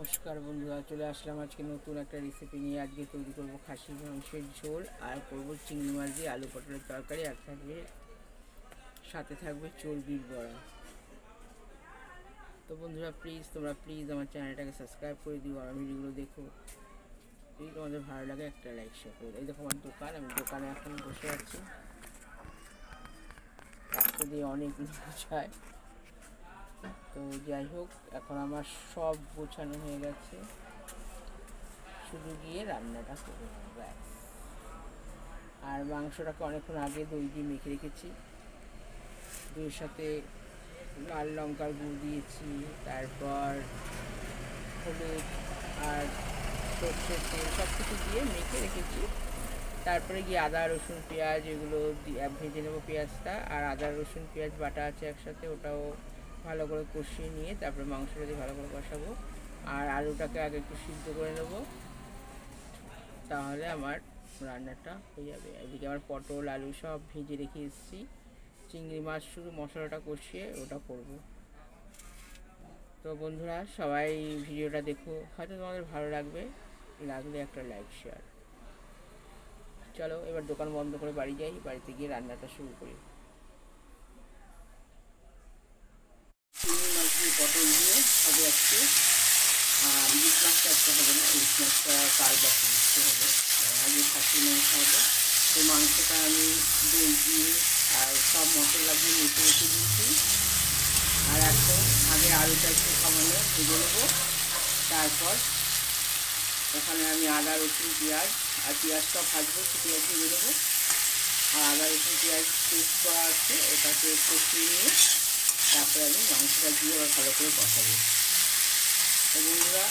নমস্কার বন্ধুরা, চলে আসলাম আজকে নতুন একটা রেসিপি নিয়ে। আজকে তৈরি করব খাসির মাংসের ঝোল, আর করব চিংড়ি মাছ দিয়ে আলু পটলের তরকারি, আর থাকবে সাথে থাকবে চর্বির বড়া। তো বন্ধুরা তোমরা প্লিজ আমার চ্যানেলটাকে সাবস্ক্রাইব করে দিও, আমার ভিডিওগুলো দেখো। যদি তোমাদের ভালো লাগে একটা লাইক শেয়ার করে। এই দেখো আমার দোকান, আমি দোকানে এখন বসে আছি। রাস্তা দিয়ে অনেক লোক যায়। তো যাই হোক, এখন আমার সব গোছানো হয়ে গেছে, শুধু গিয়ে রান্নাটা করবো ব্যাস। আর মাংসটাকে অনেকক্ষণ আগে দই দিয়ে মেখে রেখেছি। দইয়ের সাথে লাল লঙ্কার গুঁড়ো দিয়েছি, তারপর হলুদ আর সর্ষের তেল সব কিছু দিয়ে মেখে রেখেছি। তারপরে গিয়ে আদা রসুন পেঁয়াজ এগুলো ভেজে নেবো। পেঁয়াজটা আর আদা রসুন পেঁয়াজ বাটা আছে একসাথে, ওটাও ভালো করে কষিয়ে নিয়ে তারপরে মাংসটা দিয়ে ভালো করে কষাবো। আর আলুটাকে আগে একটু সিদ্ধ করে নেবো, তাহলে আমার রান্নাটা হয়ে যাবে। এদিকে আমার পটল আলু সব ভেজে রেখে এসেছি। চিংড়ি মাছ শুধু মশলাটা কষিয়ে ওটা করব। তো বন্ধুরা সবাই ভিডিওটা দেখো, হয়তো তোমাদের ভালো লাগবে, লাগলে একটা লাইক শেয়ার। চলো এবার দোকান বন্ধ করে বাড়ি যাই, বাড়িতে গিয়ে রান্নাটা শুরু করি। চিংড়ি মাছ দিয়ে পটল দিয়ে হবে আজকে, আর ইলিশ মাছটা আজকে হবে না, ইলিশ মাছটা কাল বা করতে হবে, আগে খাসির মাংস হবে। তো মাংসটা আমি দই দিয়ে আর সব মশলা দিয়ে মেখে রেখে দিয়েছি। আর এখন আগে আলুটা একটু সামান্য ভেজে নেবো, তারপর ওখানে আমি আদা রসুন পেঁয়াজ আর পেঁয়াজটা ভাজবো, একটু পেঁয়াজ ভেজে নেবো। আর আদা রসুন পেঁয়াজ পেস্ট করা আছে, ওটাকে কষিয়ে নিয়ে তারপরে আমি মাংসটা দিয়ে আবার ভালো করে কষাবো। তো বন্ধুরা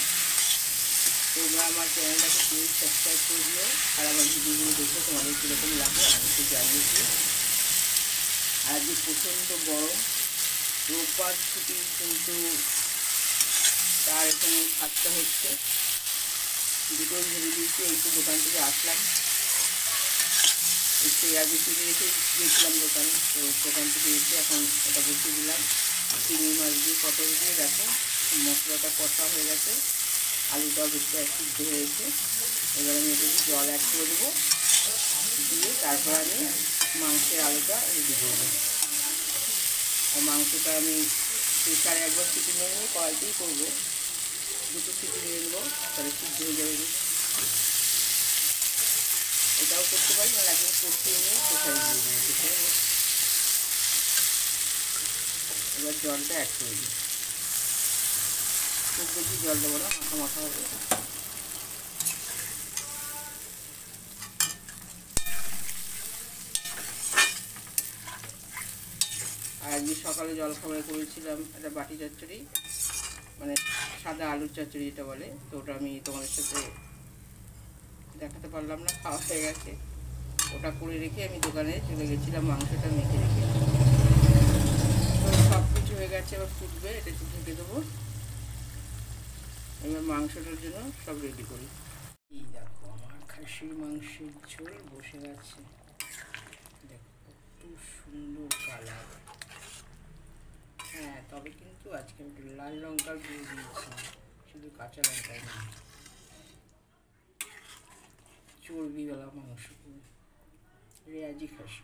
তোমরা আমার চ্যানেলটাকে প্লিজ সাবস্ক্রাইব করে দিও, আর আমার ভিডিওগুলো দেখে তোমাদের কীরকম লাগে আমাকে জানিয়েছি। আর আজকে প্রচণ্ড গরম, রোববার ছুটি, কিন্তু তার এখানে থাকতে হচ্ছে। দুটোই ভেবে দিয়েছি, এই তো দোকান থেকে আসলাম, এসে আগে কিনে রেখে গিয়েছিলাম দোকানে। তো দোকান থেকে এসে এখন এটা বসিয়ে দিলাম। চিংড়ি মাছ দিয়ে পটল দিয়ে দেখো মশলাটা কষা হয়ে গেছে, আলুটাও বেশি সিদ্ধ হয়েছে। এবার আমি একটু জল অ্যাড করে দেবো, দিয়ে তারপর আমি মাংসের আলুটা রেডি করবো। আর মাংসটা আমি প্রেসারে একবার সিটি নিয়ে নিয়ে কড়াইতেই করবো, দুটো সিটি নিয়ে নেবো, তাহলে সিদ্ধ হয়ে যাবে। এটাও করতে পারি, আর একদম কষিয়ে নিয়ে প্রেসারে দিয়ে দেবো। এবার জলটা অ্যাড করে দিই, খুব বেশি জল দেবো না, মাখা মাখা হবে। আর আজকে সকালে জলখাবারে করেছিলাম একটা বাটি চচ্চড়ি, মানে সাদা আলুর চচ্চড়ি যেটা বলে। তো ওটা আমি তোমাদের সাথে দেখাতে পারলাম না, খাওয়া হয়ে গেছে। ওটা করে রেখে আমি দোকানে চলে গেছিলাম মাংসটা মেখে রেখে। তো সব কিছু হয়ে গেছে, এবার ফুটবে, এটা একটু ঢেকে দেবো। এবার মাংসটার জন্য সব রেডি করি। এই দেখো আমার খাসির মাংসের ঝোল বসে গেছে, দেখো কত সুন্দর কালার। হ্যাঁ, তবে কিন্তু আজকে একটু লাল লঙ্কার গুঁড়ো দিয়েছি, শুধু কাঁচা লঙ্কায় না। চর্বিওয়ালা মাংস, রেয়াজি খাসি।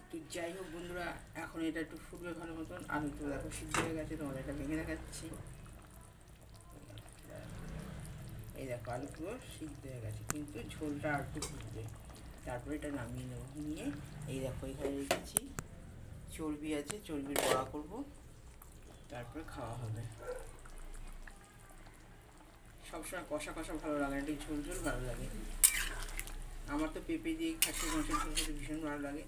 তো যাই হোক বন্ধুরা, এখন এটা একটু ফুটবে ভালো মতন। আলুটা দেখো সিদ্ধ হয়ে গেছে, তোমাদের এটা ভেঙে দেখাচ্ছি। এই দেখো আলু পুরো সিদ্ধ হয়ে গেছে, কিন্তু ঝোলটা আর একটু ফুটবে। তারপরে এটা নামিয়ে নেবো, নিয়ে এই দেখো এখানে রেখেছি চর্বি আছে, চর্বির বড়া করবো, তারপরে খাওয়া হবে। সবসময় কষা কষা ভালো লাগে না, একটু ঝোল ঝোল ভালো লাগে। আমার তো পেঁপে দিয়ে খাসির মাংসের ঝোল খেতে ভীষণ ভালো লাগে।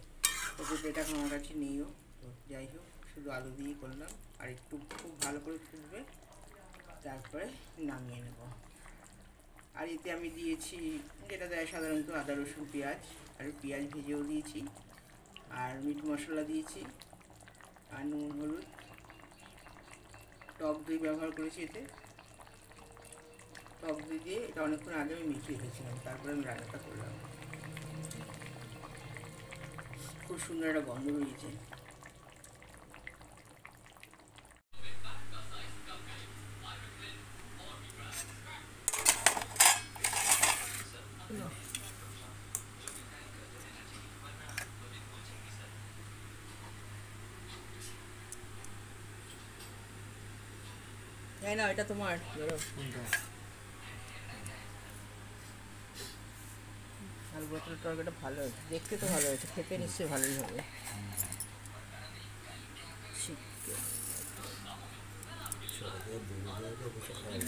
তো পেঁপেটা এখন আমার কাছে নেইও, তো যাই হোক শুধু আলু দিয়েই করলাম। আর একটু খুব ভালো করে ফুটবে, তারপরে নামিয়ে নেব। আর এতে আমি দিয়েছি যেটা দেয় সাধারণত আদা রসুন পেঁয়াজ, আর পেঁয়াজ ভেজেও দিয়েছি, আর মিট মশলা দিয়েছি, আর নুন হলুদ, টক দই ব্যবহার করেছি এতে। টক দই দিয়ে এটা অনেকক্ষণ আগে আমি মিশিয়ে রেখেছিলাম, তারপরে আমি রান্নাটা করলাম। খুব সুন্দর একটা গন্ধ বেরিয়েছে। তাই না, এটা তোমার ধরো। আলু পটলের তরকারিটা ভালো হয়েছে, দেখতে তো ভালো হয়েছে, খেতে নিশ্চয়ই ভালোই হবে। চিকেন